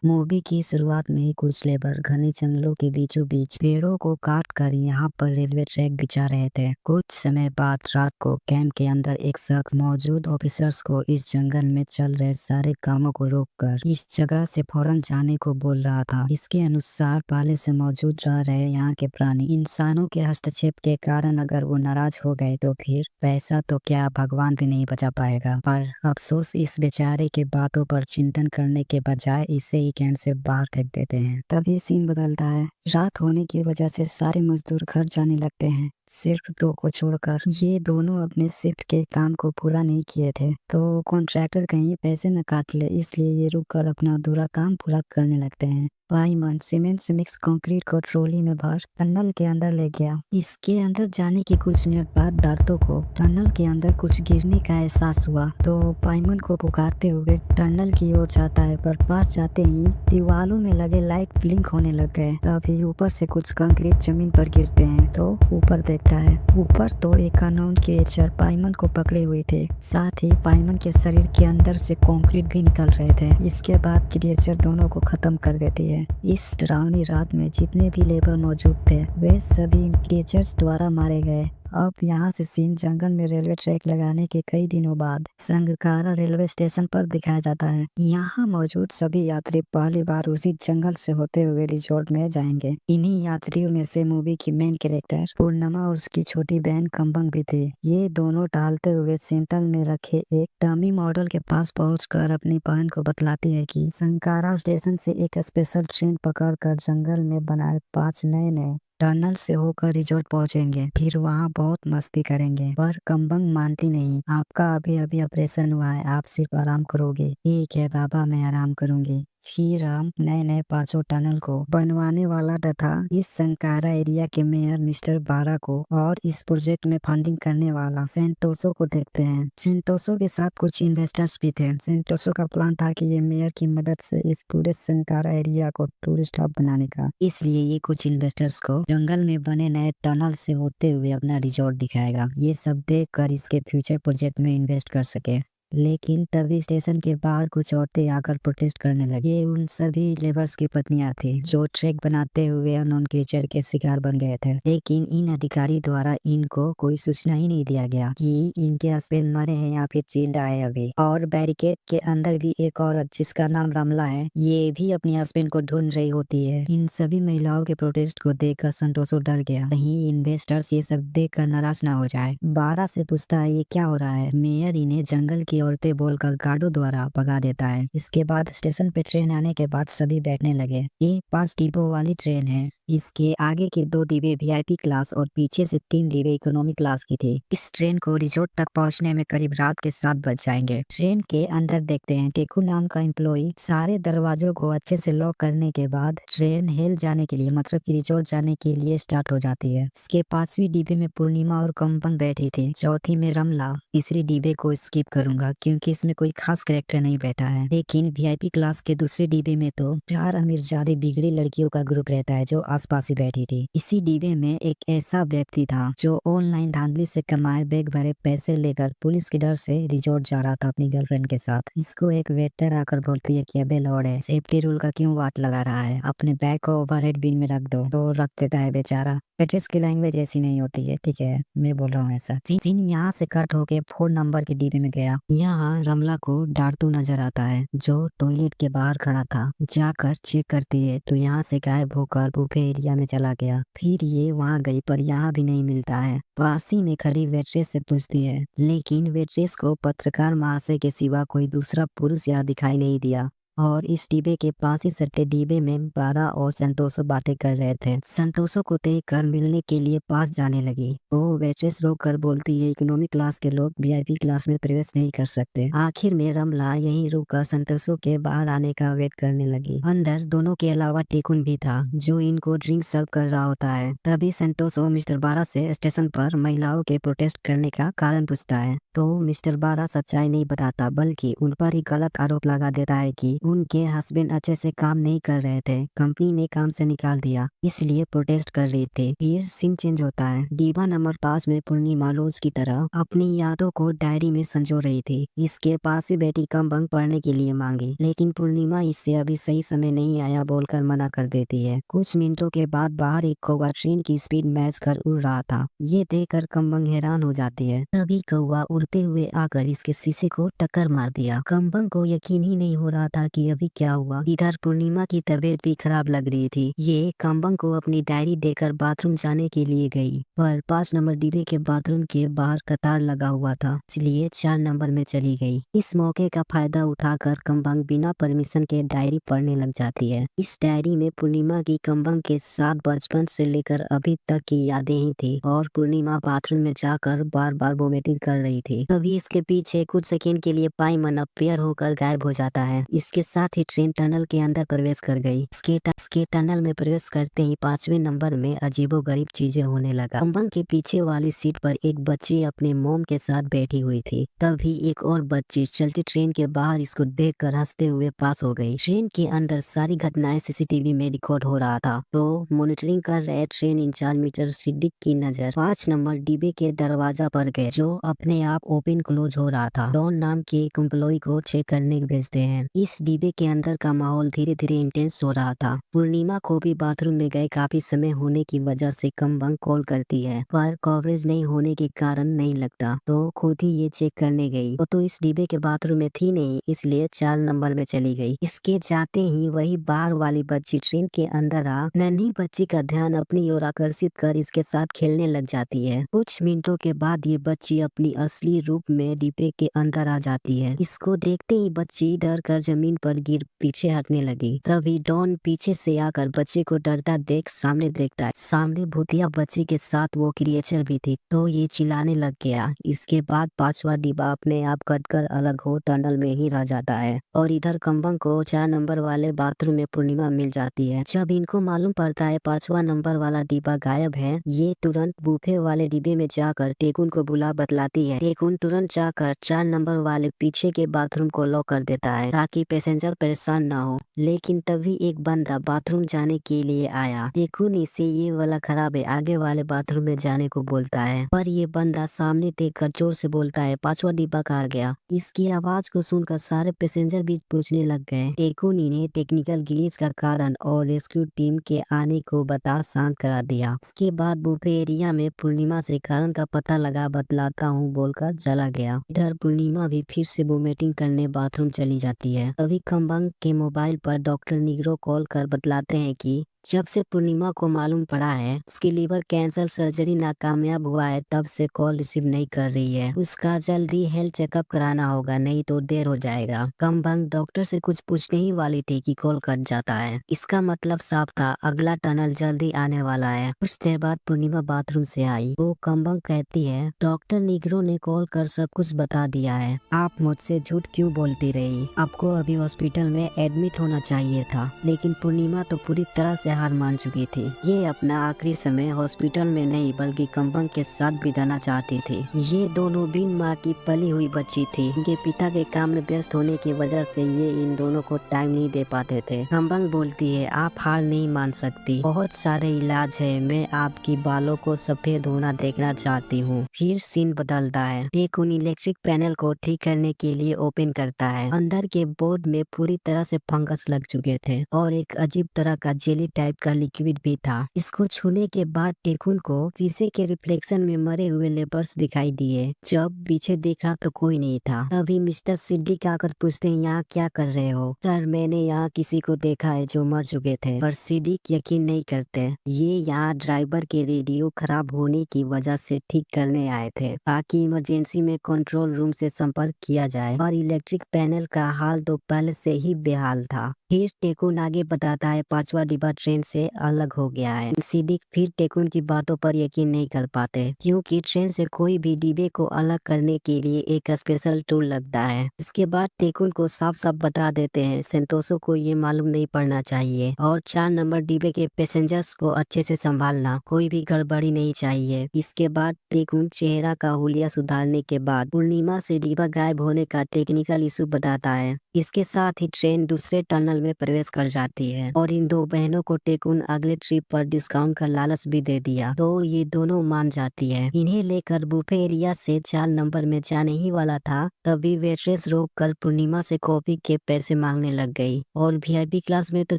Movie की शुरुआत में ही कुछ लेबर घने जंगलों के बीचों बीच पेड़ों को काट कर यहाँ पर रेलवे ट्रैक बिछा रहे थे। कुछ समय बाद रात को कैंप के अंदर एक शख्स मौजूद ऑफिसर्स को इस जंगल में चल रहे सारे कामों को रोककर इस जगह से फौरन जाने को बोल रहा था। इसके अनुसार पहले से मौजूद रह रहे यहाँ के प्राणी इंसानों के हस्तक्षेप के कारण अगर वो नाराज हो गए तो फिर पैसा तो क्या भगवान भी नहीं बचा पाएगा। पर अफसोस इस बेचारे के बातों पर चिंतन करने के बजाय इसे ही कैंप से बाहर फेंक देते हैं। तभी सीन बदलता है। रात होने की वजह से सारे मजदूर घर जाने लगते हैं, सिर्फ दो को छोड़कर। ये दोनों अपने शिफ्ट के काम को पूरा नहीं किए थे, तो कॉन्ट्रैक्टर कहीं पैसे न काट ले, इसलिए ये रुक कर अपना अधूरा काम पूरा करने लगते हैं। पाइमन सीमेंट से मिक्स कंक्रीट को ट्रॉली में भर टनल के अंदर ले गया। इसके अंदर जाने के कुछ मिनट बाद डार्तो को टनल के अंदर कुछ गिरने का एहसास हुआ, तो पाइमन को पुकारते हुए टनल की ओर जाता है। पर पास जाते ही दीवारों में लगे लाइट ब्लिंक होने लग गए। तभी ऊपर से कुछ कंक्रीट जमीन पर गिरते हैं, तो ऊपर देखता है। ऊपर तो एक अननोन क्रिएचर पाइमन को पकड़े हुए थे, साथ ही पाइमन के शरीर के अंदर से कंक्रीट भी निकल रहे थे। इसके बाद क्रिएचर दोनों को खत्म कर देती है। इस डरावनी रात में जितने भी लेबर मौजूद थे वे सभी क्रिएचर्स द्वारा मारे गए। अब यहाँ से सीन जंगल में रेलवे ट्रैक लगाने के कई दिनों बाद संगकारा रेलवे स्टेशन पर दिखाया जाता है। यहाँ मौजूद सभी यात्री पहली बार उसी जंगल से होते हुए रिजॉर्ट में जाएंगे। इन्हीं यात्रियों में से मूवी की मेन कैरेक्टर पूर्णिमा और उसकी छोटी बहन कंबंग भी थी। ये दोनों टहलते हुए सेंटर में रखे एक डमी मॉडल के पास पहुंचकर अपनी बहन को बतलाती है कि संकारा स्टेशन से एक स्पेशल ट्रेन पकड़कर जंगल में बनाए 5 नए टनल से होकर रिजॉर्ट पहुंचेंगे, फिर वहां बहुत मस्ती करेंगे। पर कंबंग मानती नहीं। आपका अभी अभी ऑपरेशन हुआ है, आप सिर्फ आराम करोगे। ठीक है बाबा, मैं आराम करूंगी। फिर हम नए नए 5 टनल को बनवाने वाला तथा इस संकारा एरिया के मेयर मिस्टर बारा को और इस प्रोजेक्ट में फंडिंग करने वाला सेंटोसो को देखते हैं। सेंटोसो के साथ कुछ इन्वेस्टर्स भी थे। सेंटोसो का प्लान था कि ये मेयर की मदद से इस पूरे संकारा एरिया को टूरिस्ट हब बनाने का, इसलिए ये कुछ इन्वेस्टर्स को जंगल में बने नए टनल से होते हुए अपना रिजॉर्ट दिखाएगा। ये सब देख कर इसके फ्यूचर प्रोजेक्ट में इन्वेस्ट कर सके। लेकिन तभी स्टेशन के बाहर कुछ औरतें आकर प्रोटेस्ट करने लगी। ये उन सभी लेबर्स की पत्नियां थी जो ट्रैक बनाते हुए अननोन क्रिएचर के शिकार बन गए थे। लेकिन इन अधिकारी द्वारा इनको कोई सूचना ही नहीं दिया गया कि इनके हस्बैंड मरे हैं या फिर जिंदा है अभी। और बैरिकेड के अंदर भी एक औरत जिसका नाम रमला है, ये भी अपने हस्बैंड को ढूंढ रही होती है। इन सभी महिलाओं के प्रोटेस्ट को देखकर संतोषो डर गया, कहीं इन्वेस्टर्स ये सब देखकर नाराज ना हो जाए। बारह से पूछता है ये क्या हो रहा है। मेयर इन्हें जंगल की औरतें बोलकर गार्डों द्वारा भगा देता है। इसके बाद स्टेशन पे ट्रेन आने के बाद सभी बैठने लगे। ये 5 डिब्बों वाली ट्रेन है। इसके आगे के 2 डिब्बे वीआईपी क्लास और पीछे से 3 डिब्बे इकोनॉमी क्लास की थी। इस ट्रेन को रिजॉर्ट तक पहुंचने में करीब रात के 7 बज जाएंगे। ट्रेन के अंदर देखते हैं टेकू नाम का एम्प्लॉई सारे दरवाजों को अच्छे से लॉक करने के बाद ट्रेन हिल जाने के लिए, मतलब कि रिजॉर्ट जाने के लिए स्टार्ट हो जाती है। इसके 5वीं डिब्बे में पूर्णिमा और कंपन बैठी थी, चौथी में रमला। तीसरी डिब्बे को स्किप करूंगा क्योंकि इसमें कोई खास कैरेक्टर नहीं बैठा है। लेकिन वीआईपी क्लास के दूसरे डिब्बे में तो 4 अमीरजादे बिगड़ी लड़कियों का ग्रुप रहता है जो आसपास ही बैठी थी। इसी डिब्बे में एक ऐसा व्यक्ति था जो ऑनलाइन धांधली से कमाए बैग भरे पैसे लेकर पुलिस के डर से रिजॉर्ट जा रहा था अपनी गर्लफ्रेंड के साथ। इसको एक वेटर आकर बोलती है कि अबे लौड़ है, सेफ्टी रूल का क्यों वाट लगा रहा है, अपने बैग को ओवरहेड बिन में रख दो। तो रख देता है बेचारा। ब्रिटिश की लैंग्वेज ऐसी नहीं होती है, ठीक है, मैं बोल रहा हूँ ऐसा। सीन यहाँ से कट होके 4 नंबर के डिब्बे में गया। यहाँ रमला को डार्टू नजर आता है जो टॉयलेट के बाहर खड़ा था। जाकर चेक करती है तो यहाँ से गायब होकर बुफे एरिया में चला गया। फिर ये वहाँ गई पर यहाँ भी नहीं मिलता है। पास ही में खड़ी वेट्रेस से पूछती है, लेकिन वेट्रेस को पत्रकार महाशय के सिवा कोई दूसरा पुरुष यहाँ दिखाई नहीं दिया। और इस डिब्बे के पास ही सट्टे डिब्बे में बारा और संतोषो बातें कर रहे थे। संतोषो को देखकर मिलने के लिए पास जाने लगी। वो वेट्रेस रोक कर बोलती है इकोनॉमी क्लास के लोग वीआईपी क्लास में प्रवेश नहीं कर सकते। आखिर में रमला यहीं रुककर संतोषो के बाहर आने का वेट करने लगी। अंदर दोनों के अलावा टेकुन भी था जो इनको ड्रिंक सर्व कर रहा होता है। तभी संतोषो मिस्टर बारा से स्टेशन पर महिलाओं के प्रोटेस्ट करने का कारण पूछता है, तो मिस्टर बारा सच्चाई नहीं बताता बल्कि उन पर ही गलत आरोप लगा देता है कि उनके हस्बैंड अच्छे से काम नहीं कर रहे थे, कंपनी ने काम से निकाल दिया, इसलिए प्रोटेस्ट कर रहे थे। फिर सीन चेंज होता है। डिब्बा नंबर 5 में पूर्णिमा रोज की तरह अपनी यादों को डायरी में संजो रही थी। इसके पास ही बेटी कम बंक पढ़ने के लिए मांगी, लेकिन पूर्णिमा इससे अभी सही समय नहीं आया बोलकर मना कर देती है। कुछ मिनटों के बाद बाहर एक कौवा ट्रेन की स्पीड मैच कर उड़ रहा था। ये देखकर कमबंग हैरान हो जाती है। तभी कौवा उड़ते हुए आकर इसके शीशे को टक्कर मार दिया। कमबंग को यकीन ही नहीं हो रहा था कि अभी क्या हुआ। इधर पूर्णिमा की तबीयत भी खराब लग रही थी। ये कमबंग को अपनी डायरी देकर बाथरूम जाने के लिए गई, पर 5 नंबर डिब्बे के बाथरूम के बाहर कतार लगा हुआ था, इसलिए 4 नंबर में चली गई। इस मौके का फायदा उठाकर कमबंग बिना परमिशन के डायरी पढ़ने लग जाती है। इस डायरी में पूर्णिमा की कमबंग के साथ बचपन से लेकर अभी तक की यादें ही थी, और पूर्णिमा बाथरूम में जाकर बार बार वोमिटिंग कर रही थी। तभी इसके पीछे कुछ सेकंड के लिए पाइमन अपीयर होकर गायब हो जाता है। इसके साथ ही ट्रेन टनल के अंदर प्रवेश कर गई। इसके टनल में प्रवेश करते ही 5वें नंबर में अजीबोगरीब चीजें होने लगा। कमबंग के पीछे वाली सीट पर एक बच्ची अपने मोम के साथ बैठी हुई थी। तभी एक और बच्ची चलती ट्रेन के बाहर इसको देखकर हंसते हुए पास हो गई। ट्रेन के अंदर सारी घटनाएं सीसीटीवी में रिकॉर्ड हो रहा था, तो मॉनिटरिंग कर रहे ट्रेन इंचार्ज मिस्टर सिद्दीक की नजर 5 नंबर डिब्बे के दरवाजा पर गए, जो अपने आप ओपन क्लोज हो रहा था। डॉन नाम के एक एम्प्लॉय को चेक करने भेजते हैं। इस डिब्बे के अंदर का माहौल धीरे धीरे इंटेंस हो रहा था। पूर्णिमा को भी बाथरूम में गए काफी समय होने की वजह से कमबंग कॉल करती है, पर कवरेज नहीं होने के कारण नहीं लगता, तो खुद ही ये चेक करने गई। वो तो इस डिब्बे के बाथरूम में थी नहीं, इसलिए 4 नंबर में चली गई। इसके जाते ही वही बाहर वाली बच्ची ट्रेन के अंदर आ नन्ही बच्ची का ध्यान अपनी ओर आकर्षित कर इसके साथ खेलने लग जाती है। कुछ मिनटों के बाद ये बच्ची अपनी असली रूप में डिब्बे के अंदर आ जाती है। इसको देखते ही बच्ची डर कर जमीन पर गिर पीछे हटने लगी। तभी डॉन पीछे से आकर बच्चे को डरता देख सामने देखता है। सामने भूतिया बच्ची के साथ वो क्रिएचर भी थी, तो ये चिल्लाने लग गया। इसके बाद 5वां डिब्बा अपने आप कटकर अलग हो टनल में ही रह जाता है, और इधर कमबंग को 4 नंबर वाले बाथरूम में पूर्णिमा मिल जाती है। जब इनको मालूम पड़ता है 5वां नंबर वाला डिब्बा गायब है, ये तुरंत बूफे वाले डिब्बे में जाकर टेकुन को बुला बतलाती है। टेकुन तुरंत जाकर 4 नंबर वाले पीछे के बाथरूम को लॉक कर देता है, ताकि पैसेंजर परेशान न हो। लेकिन तभी एक बंदा बाथरूम जाने के लिए आया। टेकुन इसे ये वाला खराब है, आगे वाले बाथरूम में जाने को बोलता है, पर ये बंदा सामने देखकर जोर से बोलता है 5वां डिब्बा कहाँ गया। इसकी आवाज को सुनकर सारे पैसेंजर भी पूछने लग गए। टेकुन इन्हें टेक्निकल ग्लिच का कारण और रेस्क्यू टीम के आने को बता शांत करा दिया। इसके बाद बुफे एरिया में पूर्णिमा से कारण का पता लगा बतलाता हूँ बोलकर चला गया। इधर पूर्णिमा भी फिर से वोमिटिंग करने बाथरूम चली जाती है। तभी कमबंग के मोबाइल पर डॉक्टर निग्रो कॉल कर बतलाते हैं कि जब से पूर्णिमा को मालूम पड़ा है उसकी लीवर कैंसर सर्जरी नाकामयाब हुआ है, तब से कॉल रिसीव नहीं कर रही है। उसका जल्दी हेल्थ चेकअप कराना होगा, नहीं तो देर हो जाएगा। कमबंग डॉक्टर से कुछ पूछने ही वाली थी कि कॉल कट जाता है। इसका मतलब साफ था, अगला टनल जल्दी आने वाला है। कुछ देर बाद पूर्णिमा बाथरूम से आई। वो कमबंग कहती है डॉक्टर निग्रो ने कॉल कर सब कुछ बता दिया है, आप मुझसे झूठ क्यों बोलती रही? आपको अभी हॉस्पिटल में एडमिट होना चाहिए था। लेकिन पूर्णिमा तो पूरी तरह से हार मान चुकी थी। ये अपना आखिरी समय हॉस्पिटल में नहीं बल्कि कमबंग के साथ बिताना चाहती थी। ये दोनों बिन माँ की पली हुई बच्ची थी। उनके पिता के काम में व्यस्त होने की वजह से ये इन दोनों को टाइम नहीं दे पाते थे। कमबंग बोलती है आप हार नहीं मान सकती, बहुत सारे इलाज है, मैं आपकी बालों को सफेद होना देखना चाहती हूँ। फिर सीन बदलता है। एक उन इलेक्ट्रिक पैनल को ठीक करने के लिए ओपन करता है। अंदर के बोर्ड में पूरी तरह से फंगस लग चुके थे, और एक अजीब तरह का जेली टाइप का लिक्विड भी था। इसको छूने के बाद टेकुन को शीशे के रिफ्लेक्शन में मरे हुए लेपर्स दिखाई दिए। जब पीछे देखा तो कोई नहीं था। तभी मिस्टर सिद्दीक आकर पूछते हैं यहाँ क्या कर रहे हो? सर मैंने यहाँ किसी को देखा है जो मर चुके थे। पर सिद्दीक यकीन नहीं करते। ये यहाँ ड्राइवर के रेडियो खराब होने की वजह से ठीक करने आए थे, ताकि इमरजेंसी में कंट्रोल रूम से संपर्क किया जाए, और इलेक्ट्रिक पैनल का हाल तो पहले से ही बेहाल था। फिर टेकुन आगे बताता है 5वां डिब्बा ट्रेन से अलग हो गया है। सिद्दीक फिर टेकुन की बातों पर यकीन नहीं कर पाते, क्योंकि ट्रेन से कोई भी डिब्बे को अलग करने के लिए एक स्पेशल टूल लगता है। इसके बाद टेकुन को साफ साफ बता देते हैं संतोषो को ये मालूम नहीं पड़ना चाहिए, और 4 नंबर डिब्बे के पैसेंजर्स को अच्छे से संभालना, कोई भी गड़बड़ी नहीं चाहिए। इसके बाद टेकुन चेहरा का हुलिया सुधारने के बाद पूर्णिमा से डिब्बा गायब होने का टेक्निकल इशू बताता है। इसके साथ ही ट्रेन दूसरे टनल में प्रवेश कर जाती है और इन दो बहनों को टेकुन अगले ट्रिप पर डिस्काउंट का लालच भी दे दिया, तो ये दोनों मान जाती है। इन्हें लेकर बुफे एरिया से 4 नंबर में जाने ही वाला था, तभी वेट्रेस रोक कर पूर्णिमा से कॉफी के पैसे मांगने लग गई और वीआईपी क्लास में तो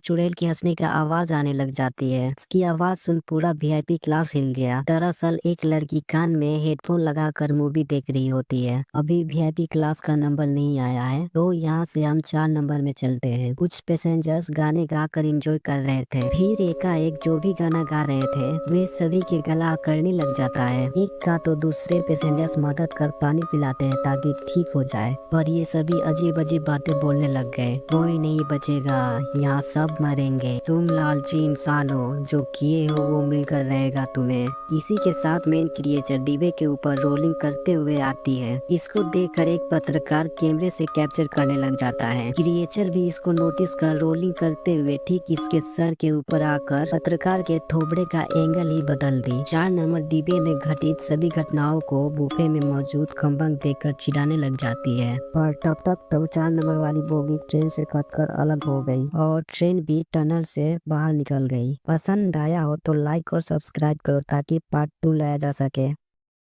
चुड़ैल की हंसने का आवाज आने लग जाती है। इसकी आवाज सुन पूरा वीआईपी क्लास हिल गया। दरअसल एक लड़की कान में हेडफोन लगाकर मूवी देख रही होती है। अभी वीआईपी क्लास का नंबर नहीं आया है, तो यहाँ से हम 4 नंबर में चलते हैं। कुछ पैसेंजर्स गाने गाकर एंजॉय कर रहे थे, फिर एकाएक जो भी गाना गा रहे थे वे सभी के गला अकड़ने लग जाता है। एक का तो दूसरे पैसेंजर्स मदद कर पानी पिलाते हैं ताकि ठीक हो जाए, पर ये सभी अजीब अजीब बातें बोलने लग गए। कोई नहीं बचेगा, यहाँ सब मरेंगे, तुम लालची इंसान हो, जो किए हो वो मिलकर रहेगा तुम्हें। इसी के साथ मेन क्रिएचर डिब्बे के ऊपर रोलिंग करते हुए आती है। इसको देखकर एक पत्रकार कैमरे से कैप्चर करने लग जाता है। क्रिएचर भी इसको नोटिस कर रोलिंग करते हुए ठीक इसके सर के ऊपर आकर पत्रकार के थोबड़े का एंगल ही बदल दी। 4 नंबर डिब्बे में घटित सभी घटनाओं को बुफे में मौजूद खंबंग देखकर चिढ़ाने लग जाती है, पर तब तक तो 4 नंबर वाली बोगी ट्रेन से कटकर अलग हो गई और ट्रेन भी टनल से बाहर निकल गई। पसंद आया हो तो लाइक और सब्सक्राइब करो ताकि पार्ट 2 लाया जा सके।